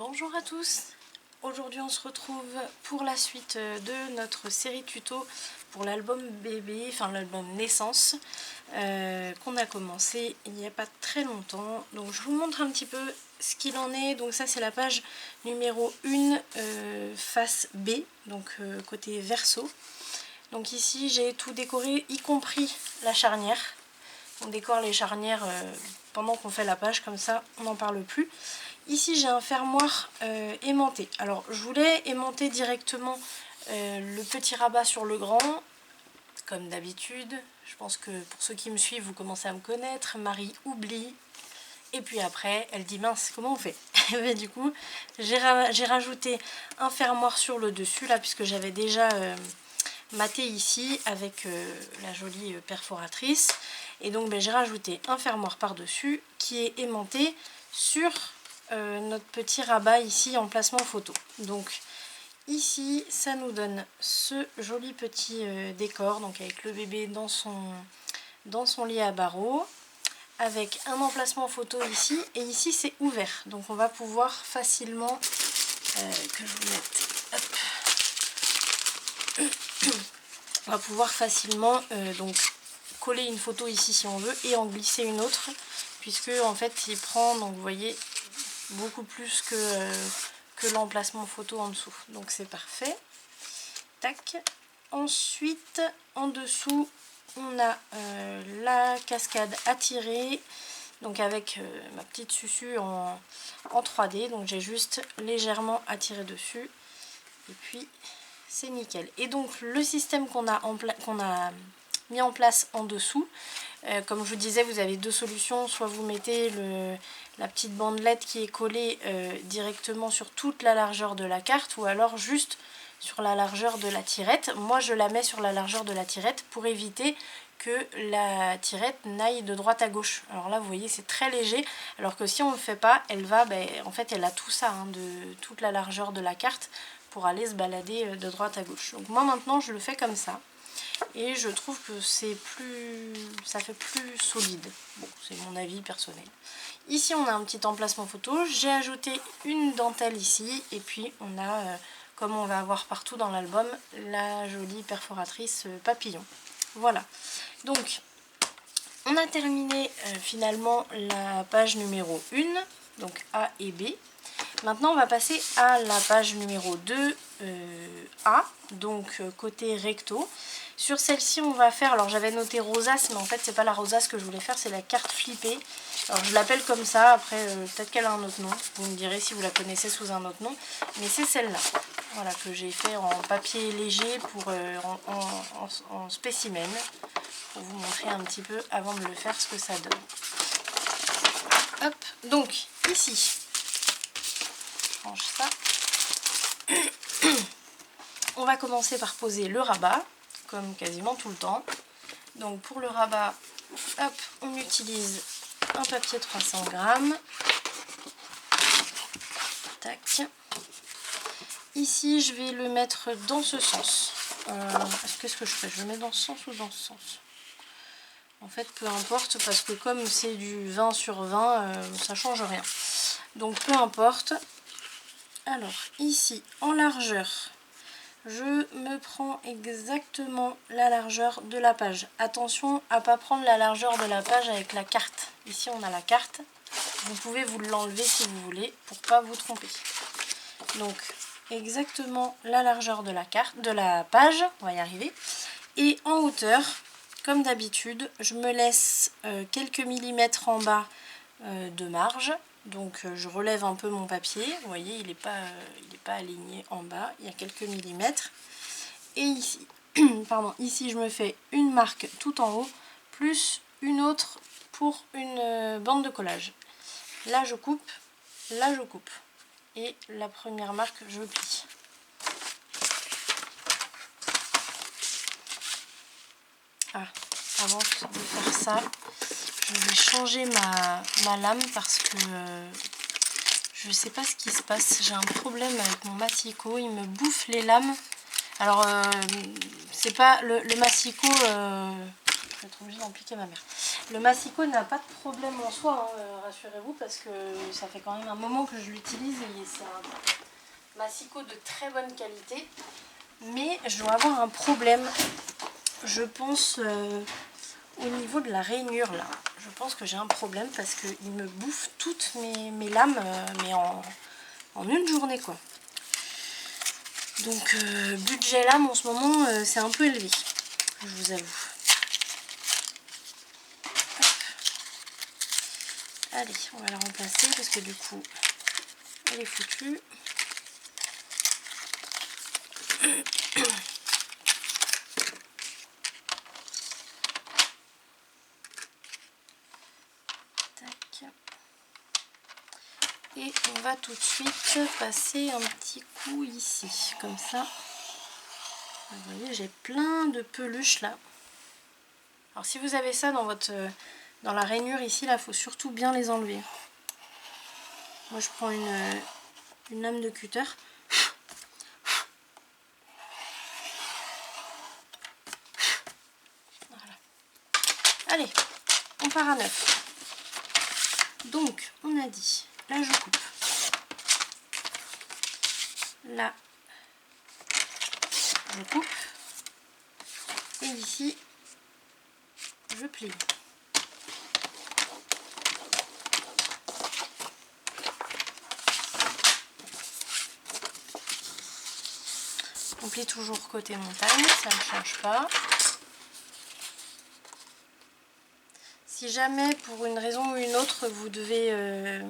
Bonjour à tous, aujourd'hui on se retrouve pour la suite de notre série tuto pour l'album bébé, enfin l'album naissance qu'on a commencé il n'y a pas très longtemps. Donc je vous montre un petit peu ce qu'il en est. Donc ça c'est la page numéro 1 face B, donc côté verso. Donc ici j'ai tout décoré y compris la charnière. On décore les charnières pendant qu'on fait la page, comme ça on n'en parle plus. Ici j'ai un fermoir aimanté. Alors je voulais aimanter directement le petit rabat sur le grand, comme d'habitude. Je pense que pour ceux qui me suivent, vous commencez à me connaître. Marie oublie. Et puis après, elle dit mince, comment on fait? Mais du coup, j'ai rajouté un fermoir sur le dessus, là, puisque j'avais déjà maté ici avec la jolie perforatrice. Et donc j'ai rajouté un fermoir par-dessus qui est aimanté sur notre petit rabat ici en placement photo. Donc ici ça nous donne ce joli petit décor, donc avec le bébé dans son lit à barreaux, avec un emplacement photo ici, et ici c'est ouvert, donc on va pouvoir facilement que je vous mette, hop, on va pouvoir facilement donc coller une photo ici si on veut et en glisser une autre, puisque en fait il prend, donc vous voyez, beaucoup plus que l'emplacement photo en dessous, donc c'est parfait. Tac. Ensuite en dessous on a la cascade à tirer, donc avec ma petite susu en 3D, donc j'ai juste légèrement à tirer dessus et puis c'est nickel. Et donc le système qu'on a mis en place en dessous, comme je vous disais, vous avez deux solutions. Soit vous mettez la petite bandelette qui est collée directement sur toute la largeur de la carte, ou alors juste sur la largeur de la tirette. Moi je la mets sur la largeur de la tirette pour éviter que la tirette n'aille de droite à gauche. Alors là vous voyez c'est très léger, alors que si on ne le fait pas, elle va, en fait elle a tout ça, de toute la largeur de la carte pour aller se balader de droite à gauche. Donc moi maintenant je le fais comme ça. Et je trouve que ça fait plus solide. Bon, c'est mon avis personnel. Ici, on a un petit emplacement photo. J'ai ajouté une dentelle ici. Et puis, on a, comme on va avoir partout dans l'album, la jolie perforatrice papillon. Voilà. Donc, on a terminé finalement la page numéro 1, donc A et B. Maintenant, on va passer à la page numéro 2, A, donc côté recto. Sur celle-ci, on va faire, alors j'avais noté rosace, mais en fait, c'est pas la rosace que je voulais faire, c'est la carte flippée. Alors, je l'appelle comme ça, après, peut-être qu'elle a un autre nom. Vous me direz si vous la connaissez sous un autre nom. Mais c'est celle-là, voilà, que j'ai fait en papier léger pour, en spécimen, pour vous montrer un petit peu, avant de le faire, ce que ça donne. Hop, donc, ici, je range ça. On va commencer par poser le rabat, comme quasiment tout le temps. Donc pour le rabat, hop, on utilise un papier 300 grammes. Tac. Ici, je vais le mettre dans ce sens. Qu'est-ce que je fais? Je le mets dans ce sens ou dans ce sens? En fait, peu importe, parce que comme c'est du 20 sur 20, ça change rien. Donc peu importe. Alors, ici, en largeur, je me prends exactement la largeur de la page. Attention à ne pas prendre la largeur de la page avec la carte. Ici, on a la carte. Vous pouvez vous l'enlever si vous voulez, pour ne pas vous tromper. Donc, exactement la largeur de la carte, de la page, on va y arriver. Et en hauteur, comme d'habitude, je me laisse quelques millimètres en bas de marge. Donc je relève un peu mon papier, vous voyez il n'est pas aligné en bas, il y a quelques millimètres. Et ici, pardon, ici je me fais une marque tout en haut, plus une autre pour une bande de collage. Là je coupe, et la première marque je plie. Ah, avant de faire ça, je vais changer ma lame parce que je sais pas ce qui se passe. J'ai un problème avec mon massicot, il me bouffe les lames. Alors, c'est pas le massicot, je vais être obligée d'en piquer ma mère. Le massicot n'a pas de problème en soi, hein, rassurez-vous, parce que ça fait quand même un moment que je l'utilise et c'est un massicot de très bonne qualité. Mais je dois avoir un problème, je pense, au niveau de la rainure là. Je pense que j'ai un problème parce qu'il me bouffe toutes mes lames, mais en une journée quoi. Donc budget lame en ce moment, c'est un peu élevé, je vous avoue. Hop. Allez, on va la remplacer parce que du coup, elle est foutue. Et on va tout de suite passer un petit coup ici, comme ça. Vous voyez, j'ai plein de peluches là. Alors si vous avez ça dans la rainure ici, là, il faut surtout bien les enlever. Moi je prends une lame de cutter. Voilà. Allez, on part à neuf. Donc, on a dit, là je coupe. Là, je coupe. Et ici, je plie. On plie toujours côté montagne, ça ne change pas. Si jamais, pour une raison ou une autre, vous devez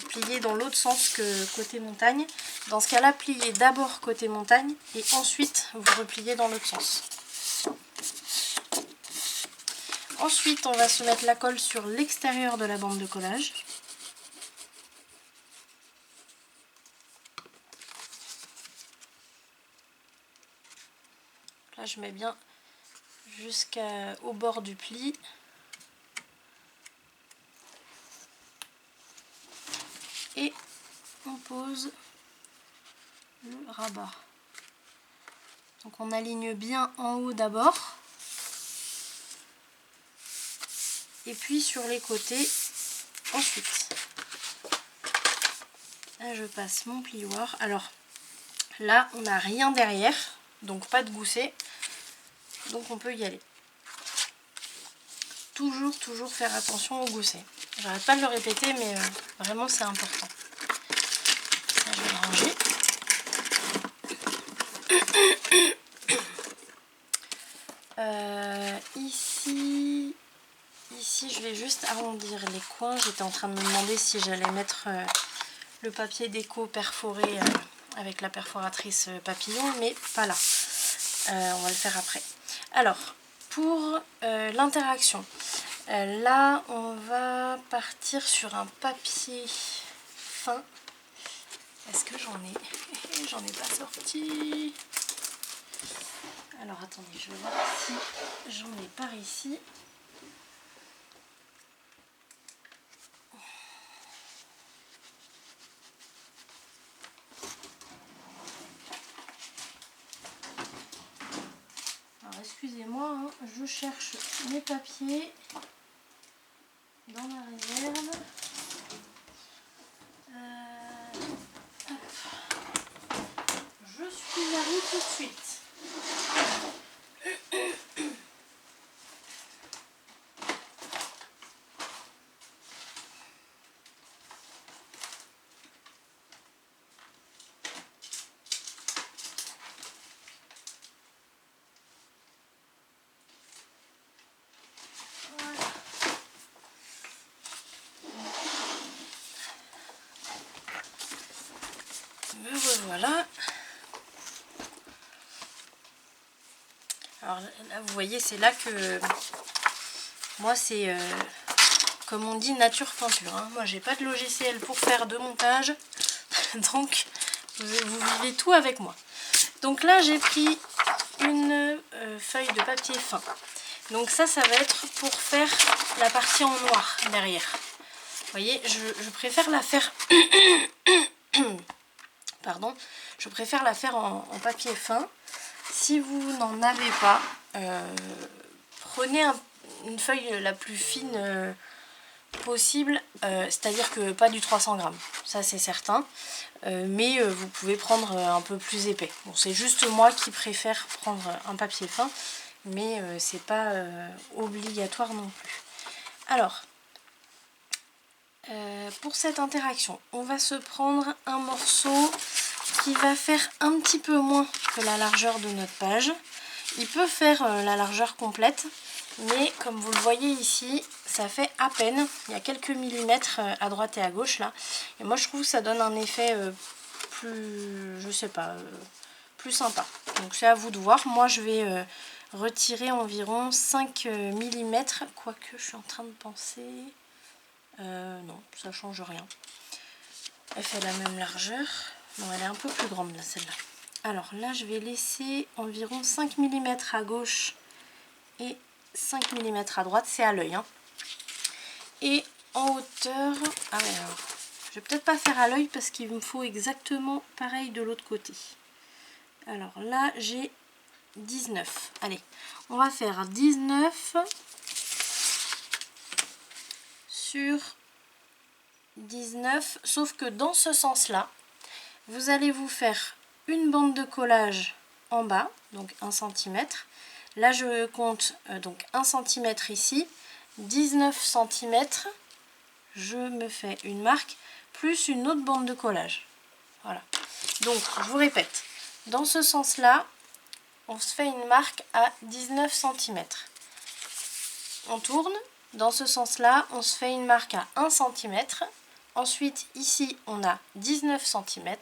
plier dans l'autre sens que côté montagne, dans ce cas-là, pliez d'abord côté montagne et ensuite vous repliez dans l'autre sens. Ensuite, on va se mettre la colle sur l'extérieur de la bande de collage. Là, je mets bien jusqu'au bord du pli. Et on pose le rabat. Donc on aligne bien en haut d'abord. Et puis sur les côtés ensuite. Là, je passe mon plioir. Alors là, on n'a rien derrière, donc pas de gousset. Donc on peut y aller. Toujours faire attention au gousset. J'arrête pas de le répéter, mais vraiment c'est important. Ça, je vais le ranger. Ici, je vais juste arrondir les coins. J'étais en train de me demander si j'allais mettre le papier déco perforé avec la perforatrice papillon, mais pas là. On va le faire après. Alors, pour l'interaction, là, on va partir sur un papier fin. Est-ce que j'en ai? J'en ai pas sorti. Alors, attendez, je vais voir si j'en ai par ici. Alors, excusez-moi, hein, je cherche mes papiers dans la réserve. Je suis à vous tout de suite. Me revoilà. Alors là, vous voyez, c'est là que moi, c'est comme on dit, nature peinture. Hein. Moi, j'ai pas de logiciel pour faire de montage, donc vous vivez tout avec moi. Donc là, j'ai pris une feuille de papier fin. Donc ça va être pour faire la partie en noir derrière. Vous voyez, je préfère la faire... Pardon, je préfère la faire en papier fin. Si vous n'en avez pas, prenez une feuille la plus fine possible, c'est-à-dire que pas du 300 grammes, ça c'est certain, mais vous pouvez prendre un peu plus épais. Bon, c'est juste moi qui préfère prendre un papier fin, mais c'est pas obligatoire non plus. Alors, pour cette interaction, on va se prendre un morceau qui va faire un petit peu moins que la largeur de notre page. Il peut faire la largeur complète, mais comme vous le voyez ici, ça fait à peine, il y a quelques millimètres à droite et à gauche là. Et moi je trouve que ça donne un effet plus, je sais pas, plus sympa. Donc c'est à vous de voir. Moi je vais retirer environ 5 millimètres, quoique je suis en train de penser... non, ça change rien. Elle fait la même largeur. Non, elle est un peu plus grande là, celle-là. Alors là, je vais laisser environ 5 mm à gauche et 5 mm à droite. C'est à l'œil. Hein. Et en hauteur... Ah ouais, alors, je vais peut-être pas faire à l'œil parce qu'il me faut exactement pareil de l'autre côté. Alors là, j'ai 19. Allez, on va faire 19 sur 19. Sauf que dans ce sens-là, vous allez vous faire une bande de collage en bas, donc 1 cm. Là, je compte donc 1 cm ici, 19 cm. Je me fais une marque, plus une autre bande de collage. Voilà. Donc, je vous répète, dans ce sens-là, on se fait une marque à 19 cm. On tourne. Dans ce sens-là, on se fait une marque à 1 cm. Ensuite, ici, on a 19 cm.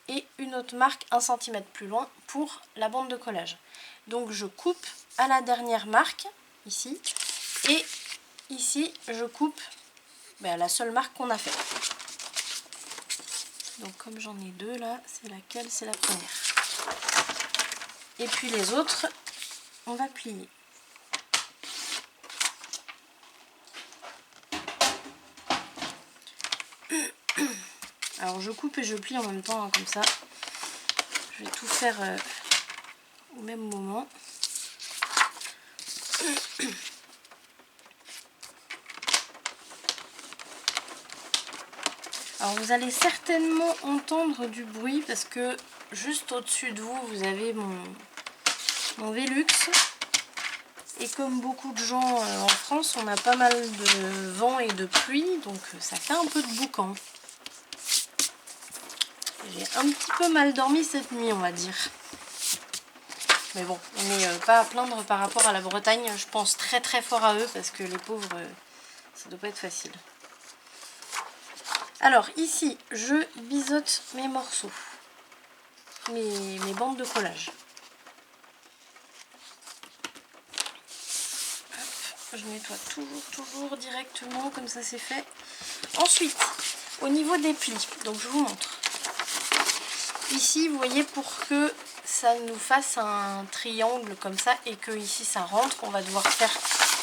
Et une autre marque 1 cm plus loin pour la bande de collage. Donc je coupe à la dernière marque, ici, et ici je coupe la seule marque qu'on a fait. Donc comme j'en ai deux là, c'est laquelle? C'est la première. Et puis les autres, on va plier. Alors je coupe et je plie en même temps, hein, comme ça. Je vais tout faire au même moment. Alors vous allez certainement entendre du bruit parce que juste au-dessus de vous, vous avez mon Velux. Et comme beaucoup de gens en France, on a pas mal de vent et de pluie, donc ça fait un peu de boucan. J'ai un petit peu mal dormi cette nuit, on va dire. Mais bon, on n'est pas à plaindre par rapport à la Bretagne. Je pense très très fort à eux parce que les pauvres, ça doit pas être facile. Alors ici, je biseaute mes morceaux, mes bandes de collage. Hop, je nettoie toujours directement, comme ça c'est fait. Ensuite, au niveau des plis, donc je vous montre. Ici, vous voyez, pour que ça nous fasse un triangle comme ça et que ici ça rentre, on va devoir faire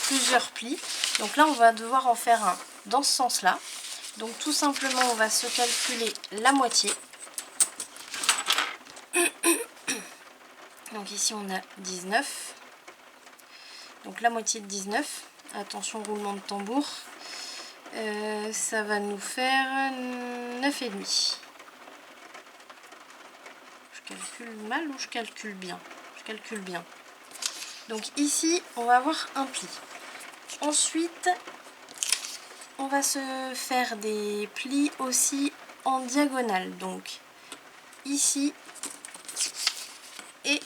plusieurs plis. Donc là, on va devoir en faire un dans ce sens-là. Donc tout simplement, on va se calculer la moitié. Donc ici, on a 19. Donc la moitié de 19. Attention, roulement de tambour. Ça va nous faire 9,5. Je calcule mal ou je calcule bien? Je calcule bien. Donc ici, on va avoir un pli. Ensuite, on va se faire des plis aussi en diagonale. Donc ici et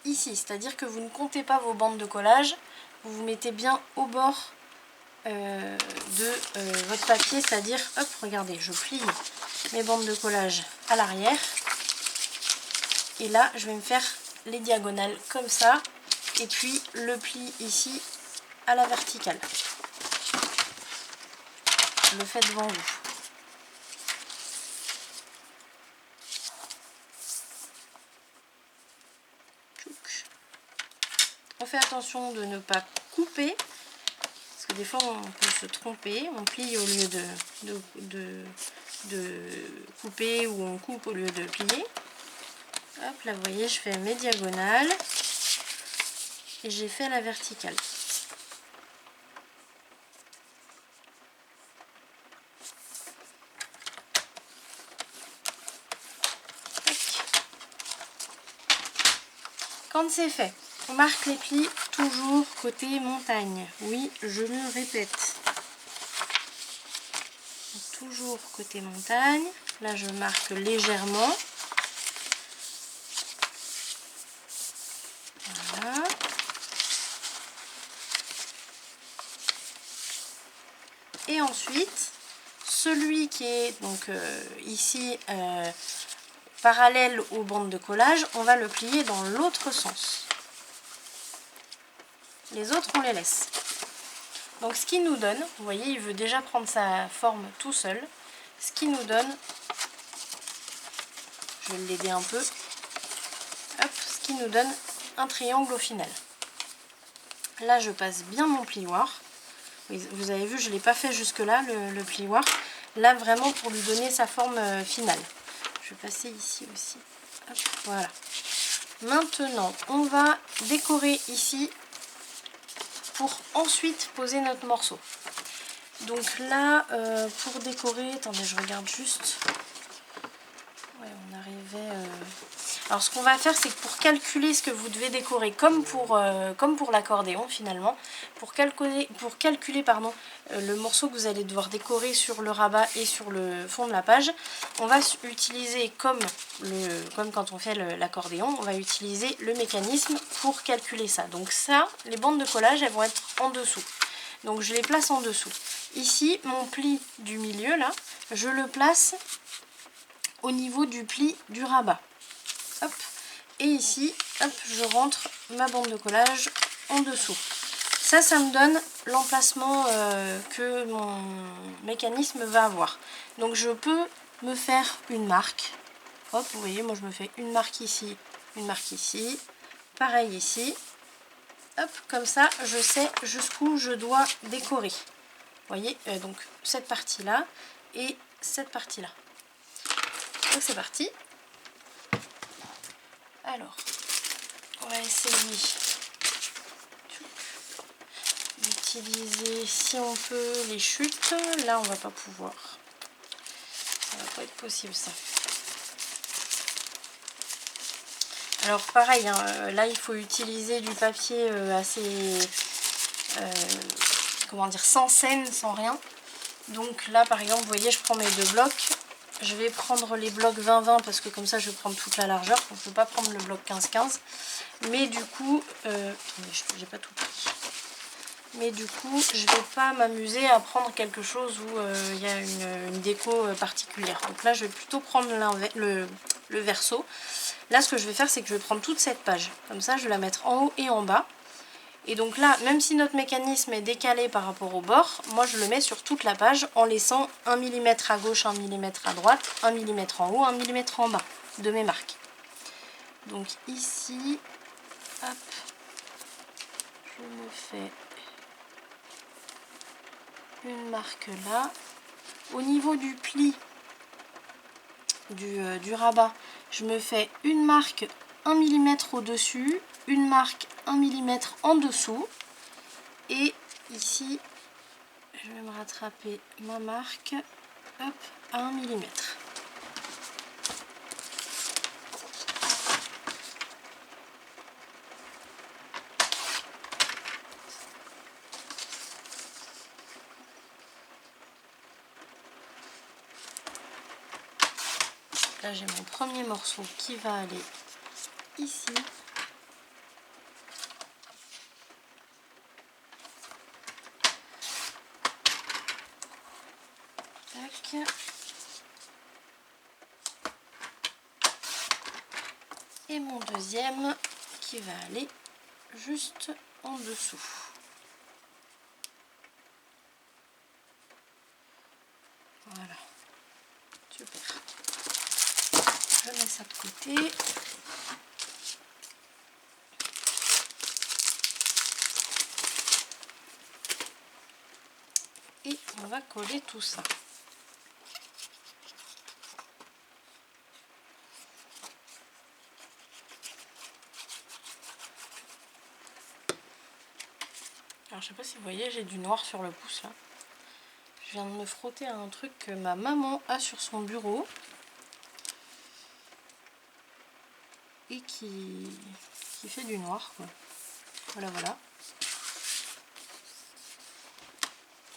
ici. C'est-à-dire que vous ne comptez pas vos bandes de collage. Vous vous mettez bien au bord de votre papier. C'est-à-dire, hop, regardez, je plie mes bandes de collage à l'arrière. Et là, je vais me faire les diagonales comme ça. Et puis le pli ici à la verticale. Je le fais devant vous. On fait attention de ne pas couper. Parce que des fois on peut se tromper. On plie au lieu de couper ou on coupe au lieu de plier. Hop, là vous voyez, je fais mes diagonales. et j'ai fait la verticale. Quand c'est fait, on marque les plis toujours côté montagne. Oui, je le répète. Toujours côté montagne. Là, je marque légèrement. Voilà. Et ensuite, celui qui est donc ici parallèle aux bandes de collage, on va le plier dans l'autre sens. Les autres, on les laisse. Donc ce qui nous donne, vous voyez, il veut déjà prendre sa forme tout seul. Ce qui nous donne, je vais l'aider un peu, hop, ce qui nous donne un triangle au final. Là, je passe bien mon plioir. Vous avez vu, je ne l'ai pas fait jusque là, le plioir. Là, vraiment pour lui donner sa forme finale. Je vais passer ici aussi. Hop, voilà. Maintenant, on va décorer ici pour ensuite poser notre morceau. Donc là, pour décorer, attendez, je regarde juste. Ouais, on arrivait... Alors ce qu'on va faire, c'est que pour calculer ce que vous devez décorer, comme pour l'accordéon finalement, pour calculer pardon, le morceau que vous allez devoir décorer sur le rabat et sur le fond de la page, on va utiliser, comme quand on fait l'accordéon, on va utiliser le mécanisme pour calculer ça. Donc ça, les bandes de collage, elles vont être en dessous. Donc je les place en dessous. Ici, mon pli du milieu, là, je le place au niveau du pli du rabat. Hop. Et ici, hop, je rentre ma bande de collage en dessous. Ça me donne l'emplacement que mon mécanisme va avoir. Donc je peux me faire une marque. Hop, vous voyez, moi je me fais une marque ici, pareil ici. Hop, comme ça, je sais jusqu'où je dois décorer. Vous voyez, donc cette partie-là et cette partie-là. Donc c'est parti. Alors, on va essayer d'utiliser, si on peut, les chutes. Là, on va pas pouvoir. Ça va pas être possible, ça. Alors, pareil, hein, là, il faut utiliser du papier assez... comment dire, sans scène, sans rien. Donc là, par exemple, vous voyez, je prends mes deux blocs. Je vais prendre les blocs 20-20 parce que comme ça je vais prendre toute la largeur. On ne peut pas prendre le bloc 15-15. Mais du coup, j'ai pas tout pris. Mais du coup, je vais pas m'amuser à prendre quelque chose où il y a une déco particulière. Donc là, je vais plutôt prendre le verso. Là, ce que je vais faire, c'est que je vais prendre toute cette page. Comme ça, je vais la mettre en haut et en bas. Et donc là, même si notre mécanisme est décalé par rapport au bord, moi je le mets sur toute la page en laissant 1 mm à gauche, 1 mm à droite, 1 mm en haut, 1 mm en bas de mes marques. Donc ici, hop, je me fais une marque là. Au niveau du pli du rabat, je me fais une marque 1 mm au-dessus, une marque 1 mm en dessous. Et ici, je vais me rattraper ma marque, hop, à 1 mm. Là, j'ai mon premier morceau qui va aller ici. Tac. Et mon deuxième qui va aller juste en dessous. Voilà. Super. Je mets ça de côté. Et on va coller tout ça. Alors je sais pas si vous voyez, j'ai du noir sur le pouce là. Je viens de me frotter à un truc que ma maman a sur son bureau. Et qui fait du noir quoi. Voilà voilà.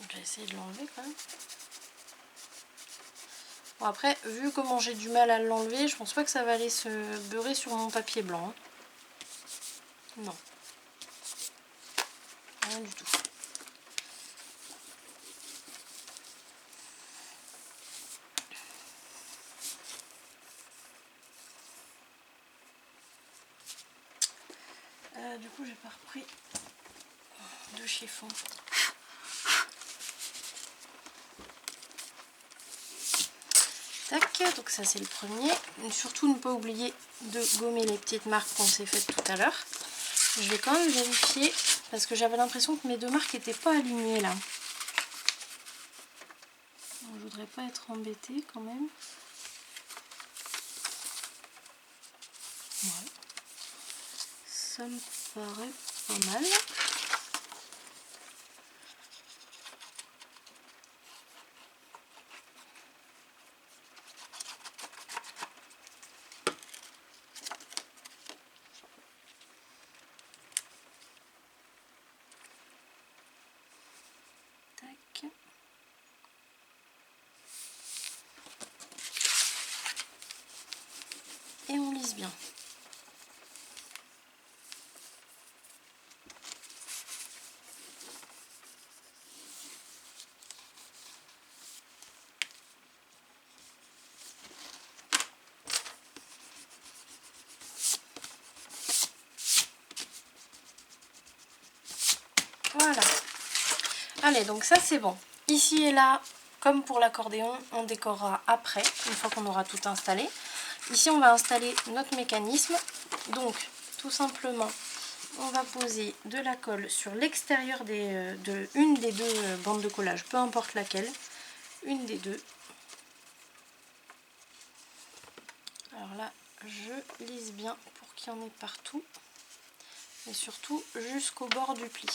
Donc j'ai essayé de l'enlever quand même. Bon après, vu comment j'ai du mal à l'enlever, je pense pas que ça va aller se beurrer sur mon papier blanc. Hein. Non. Rien du tout. Du coup j'ai pas repris de chiffon. Tac, donc ça c'est le premier. Surtout ne pas oublier de gommer les petites marques qu'on s'est faites tout à l'heure. Je vais quand même vérifier parce que j'avais l'impression que mes deux marques n'étaient pas alignées là. Donc, je voudrais pas être embêtée quand même. Ouais. Ça me paraît pas mal. Tac. Et on lisse bien. Voilà. Allez, donc ça c'est bon. Ici et là, comme pour l'accordéon, on décorera après, une fois qu'on aura tout installé. Ici, on va installer notre mécanisme. Donc, tout simplement, on va poser de la colle sur l'extérieur de une des deux bandes de collage, peu importe laquelle, une des deux. Alors là, je lisse bien pour qu'il y en ait partout, et surtout jusqu'au bord du pli.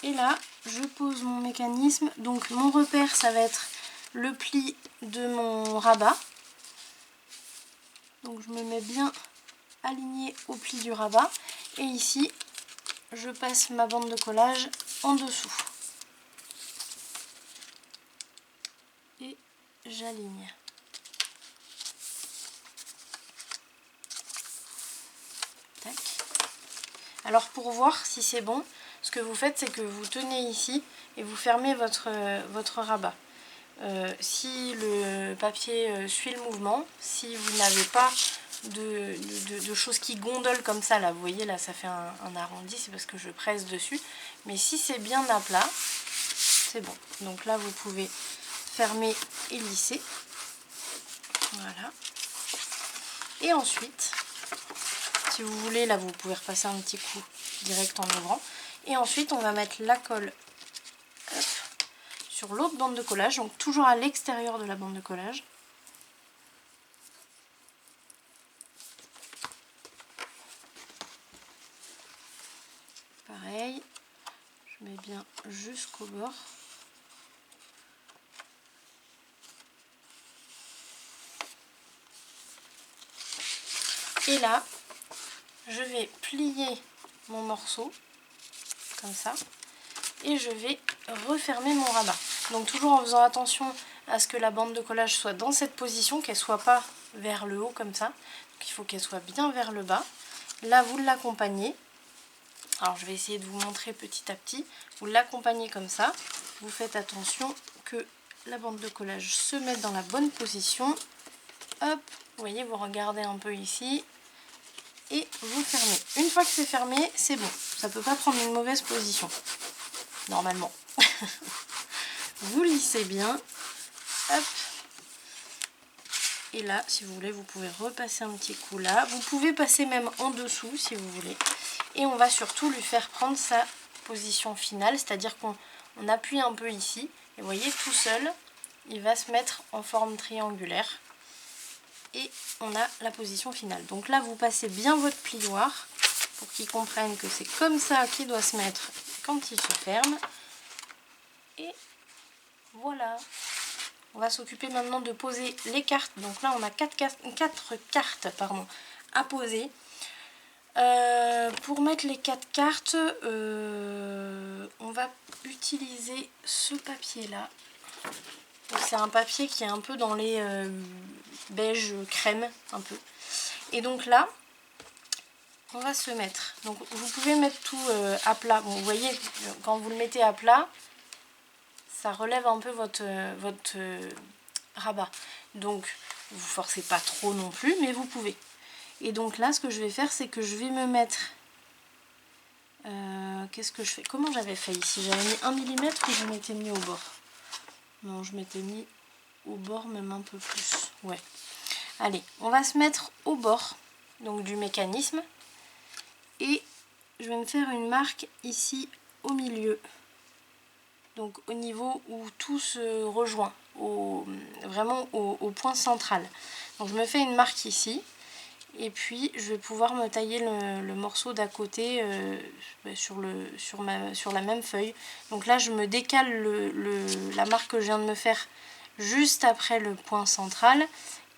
Et là, je pose mon mécanisme. Donc mon repère, ça va être le pli de mon rabat. Donc je me mets bien aligné au pli du rabat. Et ici, je passe ma bande de collage en dessous. Et j'aligne. Tac. Alors pour voir si c'est bon, ce que vous faites, c'est que vous tenez ici et vous fermez votre rabat. Si le papier suit le mouvement, si vous n'avez pas de choses qui gondolent comme ça, là vous voyez là ça fait un arrondi, c'est parce que je presse dessus, mais si c'est bien à plat, c'est bon. Donc là vous pouvez fermer et lisser, voilà. Et ensuite, si vous voulez, là vous pouvez repasser un petit coup direct en ouvrant, et ensuite on va mettre la colle sur l'autre bande de collage, donc toujours à l'extérieur de la bande de collage. Pareil, je mets bien jusqu'au bord. Et là, je vais plier mon morceau, comme ça, et je vais refermer mon rabat. Donc toujours en faisant attention à ce que la bande de collage soit dans cette position, qu'elle ne soit pas vers le haut comme ça. Donc il faut qu'elle soit bien vers le bas. Là, vous l'accompagnez. Alors je vais essayer de vous montrer petit à petit. Vous l'accompagnez comme ça. Vous faites attention que la bande de collage se mette dans la bonne position. Hop, vous voyez, vous regardez un peu ici. Et vous fermez. Une fois que c'est fermé, c'est bon. Ça ne peut pas prendre une mauvaise position. Normalement. Vous lissez bien. Hop. Et là, si vous voulez, vous pouvez repasser un petit coup là. Vous pouvez passer même en dessous si vous voulez. Et on va surtout lui faire prendre sa position finale. C'est-à-dire qu'on appuie un peu ici. Et vous voyez, tout seul, il va se mettre en forme triangulaire. et on a la position finale. Donc là vous passez bien votre plioir pour qu'ils comprennent que c'est comme ça qu'il doit se mettre quand il se ferme. Et voilà. On va s'occuper maintenant de poser les cartes. Donc là on a 4 cartes à poser. Pour mettre les 4 cartes, on va utiliser ce papier là. C'est un papier qui est un peu dans les beige crème un peu. Et donc là on va se mettre, donc vous pouvez mettre tout à plat. Bon, vous voyez, quand vous le mettez à plat, ça relève un peu votre rabat. Donc vous forcez pas trop non plus, mais vous pouvez. Et donc là ce que je vais faire, c'est que je vais me mettre qu'est-ce que je fais? Comment j'avais fait ici? J'avais mis 1 mm ou je m'étais mis au bord? Non, je m'étais mis au bord, même un peu plus. Ouais. Allez, on va se mettre au bord donc du mécanisme. Et je vais me faire une marque ici au milieu. Donc au niveau où tout se rejoint. Vraiment au point central. Donc je me fais une marque ici. Et puis je vais pouvoir me tailler le morceau d'à côté sur la même feuille. Donc là je me décale la marque que je viens de me faire juste après le point central.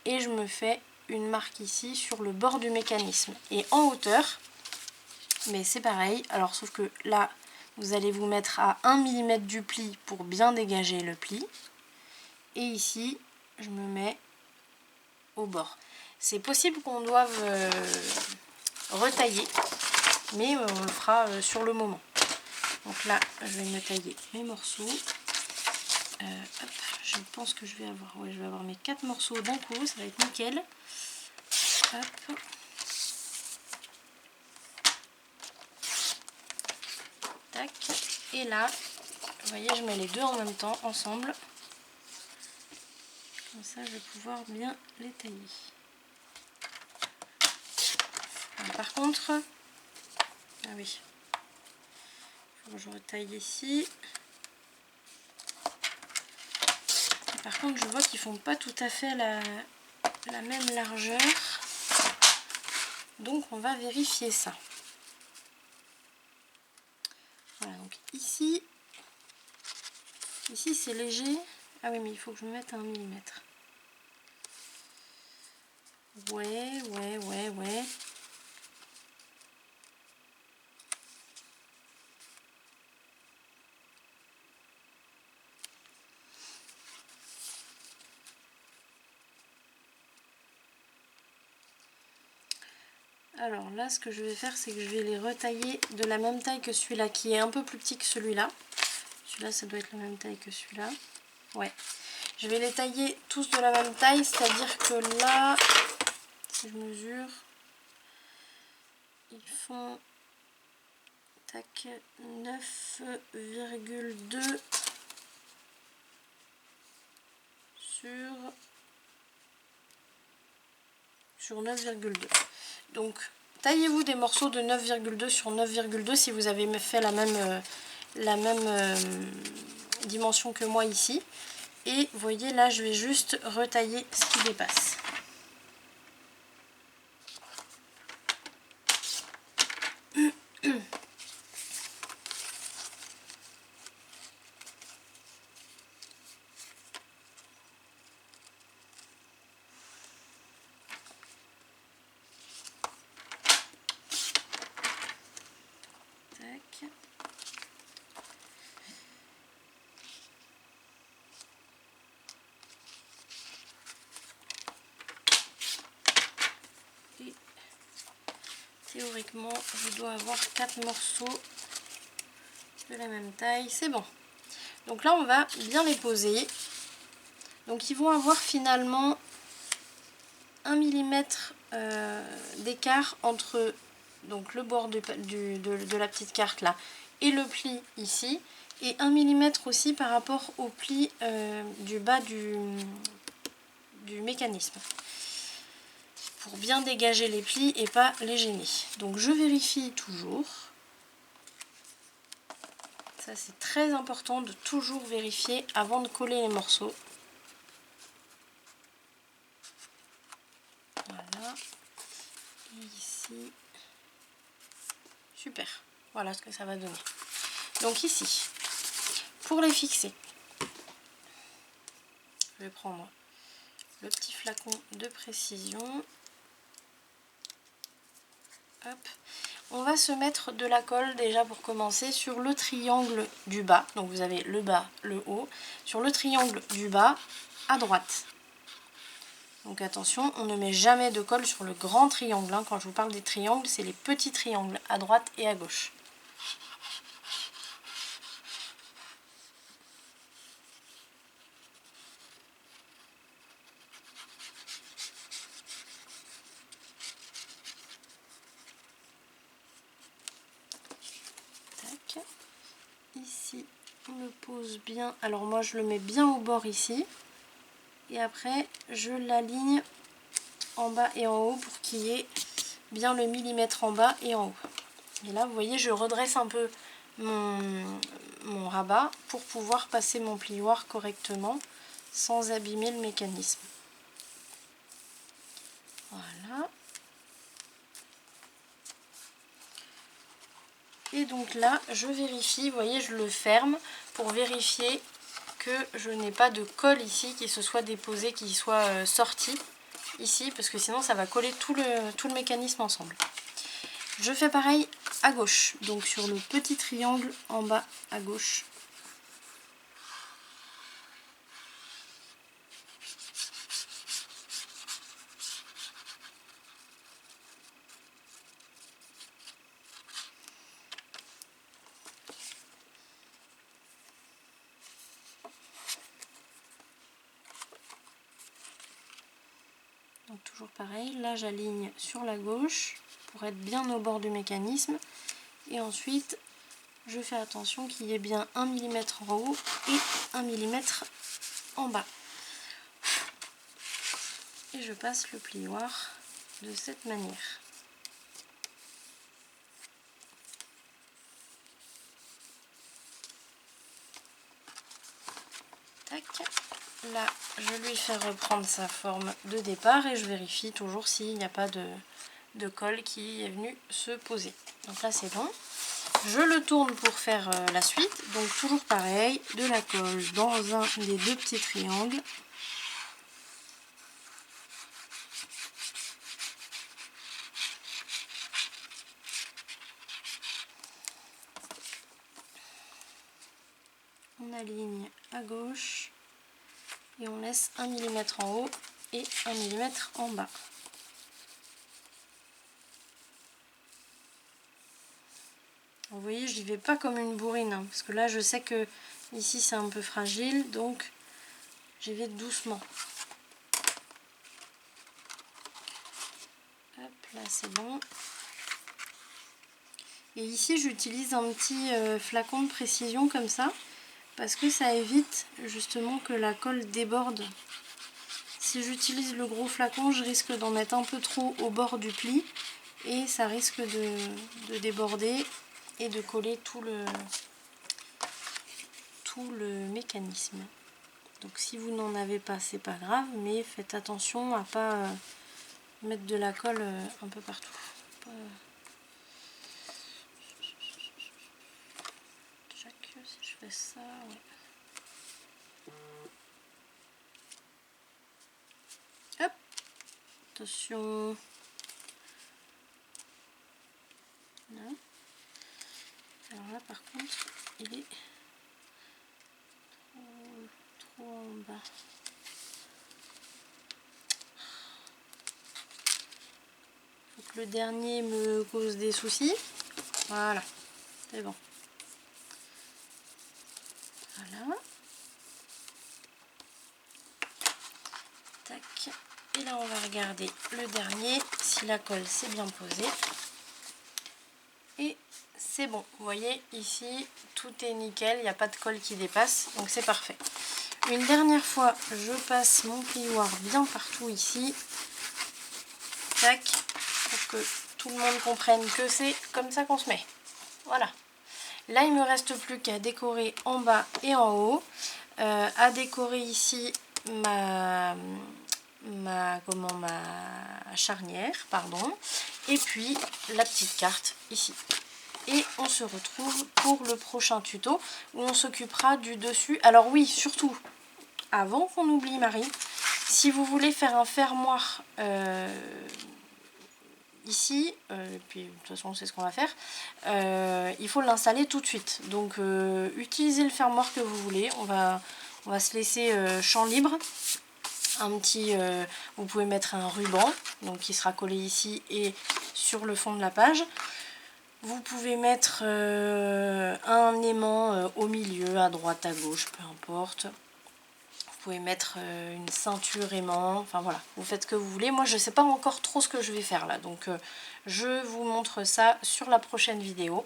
Et je me fais une marque ici sur le bord du mécanisme. Et en hauteur, mais c'est pareil. Alors sauf que là vous allez vous mettre à 1 mm du pli pour bien dégager le pli. Et ici je me mets au bord. C'est possible qu'on doive retailler, mais on le fera sur le moment. Donc là, je vais me tailler mes morceaux. Hop, je pense que je vais avoir mes 4 morceaux d'un coup, ça va être nickel. Hop. Tac. Et là, vous voyez, je mets les deux en même temps, ensemble. Comme ça, je vais pouvoir bien les tailler. Par contre, ah oui, il faut que je retaille ici. Par contre, je vois qu'ils font pas tout à fait la même largeur. Donc, on va vérifier ça. Voilà, donc ici c'est léger. Ah oui, mais il faut que je me mette à 1 mm. Ouais. Alors là, ce que je vais faire, c'est que je vais les retailler de la même taille que celui-là, qui est un peu plus petit que celui-là. Celui-là, ça doit être la même taille que celui-là. Ouais. Je vais les tailler tous de la même taille, c'est-à-dire que là, si je mesure, ils font tac 9,2 sur 9,2. Donc taillez-vous des morceaux de 9,2 sur 9,2 si vous avez fait la même dimension que moi ici. Et vous voyez là, je vais juste retailler ce qui dépasse. Tac. Et théoriquement, je dois avoir 4 morceaux de la même taille. C'est bon. Donc là, on va bien les poser. Donc ils vont avoir finalement 1 mm d'écart entre donc, le bord de la petite carte là et le pli ici. Et 1 mm aussi par rapport au pli du bas du mécanisme. Pour bien dégager les plis et pas les gêner. Donc je vérifie toujours. Ça c'est très important de toujours vérifier avant de coller les morceaux. Voilà. Et ici. Super. Voilà ce que ça va donner. Donc ici, pour les fixer, je vais prendre le petit flacon de précision. Hop. On va se mettre de la colle déjà pour commencer sur le triangle du bas. Donc vous avez le bas, le haut. Sur le triangle du bas, à droite. Donc attention, on ne met jamais de colle sur le grand triangle. Hein. Quand je vous parle des triangles, c'est les petits triangles à droite et à gauche. Tac. Ici, on le pose bien. Alors moi, je le mets bien au bord ici. Et après, je l'aligne en bas et en haut pour qu'il y ait bien le millimètre en bas et en haut. Et là, vous voyez, je redresse un peu mon rabat pour pouvoir passer mon plioir correctement sans abîmer le mécanisme. Voilà. Et donc là, je vérifie, vous voyez, je le ferme pour vérifier que je n'ai pas de colle ici qui se soit déposé, qui soit sorti ici, parce que sinon ça va coller tout le mécanisme ensemble. Je fais pareil à gauche, donc sur le petit triangle en bas à gauche. Donc toujours pareil, là j'aligne sur la gauche pour être bien au bord du mécanisme. Et ensuite, je fais attention qu'il y ait bien 1 mm en haut et 1 mm en bas. Et je passe le plioir de cette manière. Tac. Là, je lui fais reprendre sa forme de départ et je vérifie toujours s'il n'y a pas de colle qui est venue se poser. Donc là, c'est bon. Je le tourne pour faire la suite. Donc toujours pareil, de la colle dans un des deux petits triangles. On aligne à gauche et on laisse 1 mm en haut et 1 mm en bas. Vous voyez, je n'y vais pas comme une bourrine, hein, parce que là je sais que ici c'est un peu fragile, donc j'y vais doucement. Hop, là c'est bon. Et ici j'utilise un petit flacon de précision comme ça, parce que ça évite justement que la colle déborde. Si j'utilise le gros flacon, je risque d'en mettre un peu trop au bord du pli, et ça risque de déborder et de coller tout le mécanisme. Donc si vous n'en avez pas, c'est pas grave, mais faites attention à pas mettre de la colle un peu partout. Si je fais ça, ouais. Hop, attention. Là. Alors là par contre, il est trop en bas. Faut que le dernier me cause des soucis. Voilà, c'est bon. Voilà. Tac. Et là on va regarder le dernier, si la colle s'est bien posée. Et c'est bon. Vous voyez ici, tout est nickel, il n'y a pas de colle qui dépasse, donc c'est parfait. Une dernière fois, je passe mon plioir bien partout ici. Tac. Pour que tout le monde comprenne que c'est comme ça qu'on se met. Voilà. Là, il me reste plus qu'à décorer en bas et en haut. À décorer ici ma charnière, pardon, et puis la petite carte ici. Et on se retrouve pour le prochain tuto où on s'occupera du dessus. Alors oui, surtout, avant qu'on oublie Marie, si vous voulez faire un fermoir ici, puis de toute façon c'est ce qu'on va faire, il faut l'installer tout de suite. Donc utilisez le fermoir que vous voulez, on va se laisser champ libre. Un petit, vous pouvez mettre un ruban donc qui sera collé ici et sur le fond de la page. Vous pouvez mettre un aimant au milieu, à droite, à gauche, peu importe. Vous pouvez mettre une ceinture aimant, enfin voilà, vous faites ce que vous voulez. Moi je ne sais pas encore trop ce que je vais faire là, donc je vous montre ça sur la prochaine vidéo.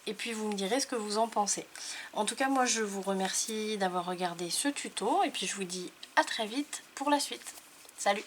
Et puis vous me direz ce que vous en pensez. En tout cas, moi je vous remercie d'avoir regardé ce tuto et puis je vous dis à très vite pour la suite. Salut!